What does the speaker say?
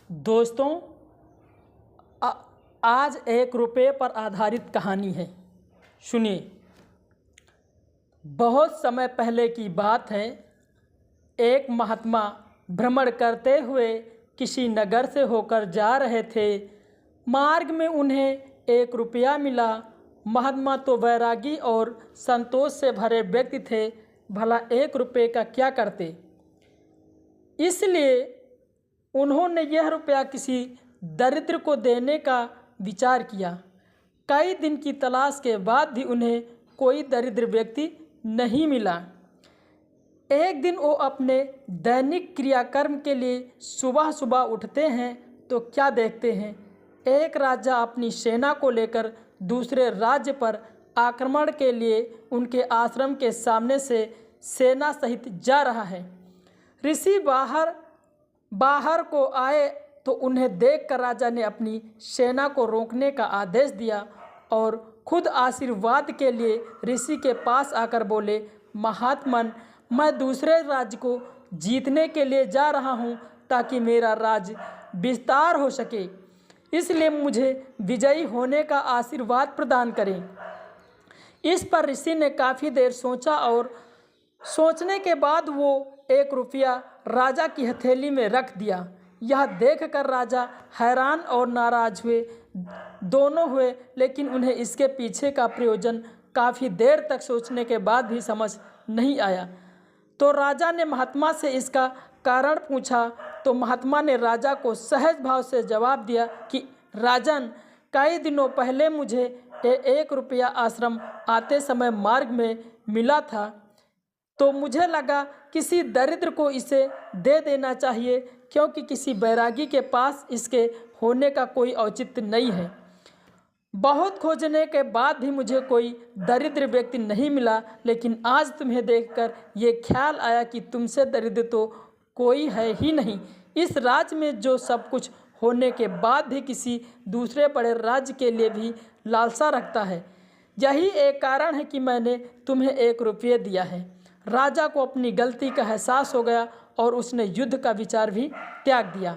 दोस्तों, आज 1 रुपये पर आधारित कहानी है। सुनिए। बहुत समय पहले की बात है। एक महात्मा भ्रमण करते हुए किसी नगर से होकर जा रहे थे। मार्ग में उन्हें 1 रुपया मिला। महात्मा तो वैरागी और संतोष से भरे व्यक्ति थे। भला 1 रुपये का क्या करते, इसलिए उन्होंने यह रुपया किसी दरिद्र को देने का विचार किया। कई दिन की तलाश के बाद भी उन्हें कोई दरिद्र व्यक्ति नहीं मिला। एक दिन वो अपने दैनिक क्रियाकर्म के लिए सुबह सुबह उठते हैं तो क्या देखते हैं, एक राजा अपनी सेना को लेकर दूसरे राज्य पर आक्रमण के लिए उनके आश्रम के सामने से सेना सहित जा रहा है। ऋषि बाहर को आए तो उन्हें देखकर राजा ने अपनी सेना को रोकने का आदेश दिया और खुद आशीर्वाद के लिए ऋषि के पास आकर बोले, महात्मन, मैं दूसरे राज्य को जीतने के लिए जा रहा हूँ ताकि मेरा राज्य विस्तार हो सके, इसलिए मुझे विजयी होने का आशीर्वाद प्रदान करें। इस पर ऋषि ने काफ़ी देर सोचा और सोचने के बाद वो 1 रुपया राजा की हथेली में रख दिया। यह देखकर राजा हैरान और नाराज दोनों हुए, लेकिन उन्हें इसके पीछे का प्रयोजन काफ़ी देर तक सोचने के बाद भी समझ नहीं आया। तो राजा ने महात्मा से इसका कारण पूछा तो महात्मा ने राजा को सहज भाव से जवाब दिया कि राजन, कई दिनों पहले मुझे 1 रुपया आश्रम आते समय मार्ग में मिला था, तो मुझे लगा किसी दरिद्र को इसे दे देना चाहिए, क्योंकि किसी बैरागी के पास इसके होने का कोई औचित्य नहीं है। बहुत खोजने के बाद भी मुझे कोई दरिद्र व्यक्ति नहीं मिला, लेकिन आज तुम्हें देखकर ये ख्याल आया कि तुमसे दरिद्र तो कोई है ही नहीं। इस राज्य में जो सब कुछ होने के बाद भी किसी दूसरे बड़े राज्य के लिए भी लालसा रखता है। यही एक कारण है कि मैंने तुम्हें 1 रुपये दिया है। राजा को अपनी गलती का एहसास हो गया और उसने युद्ध का विचार भी त्याग दिया।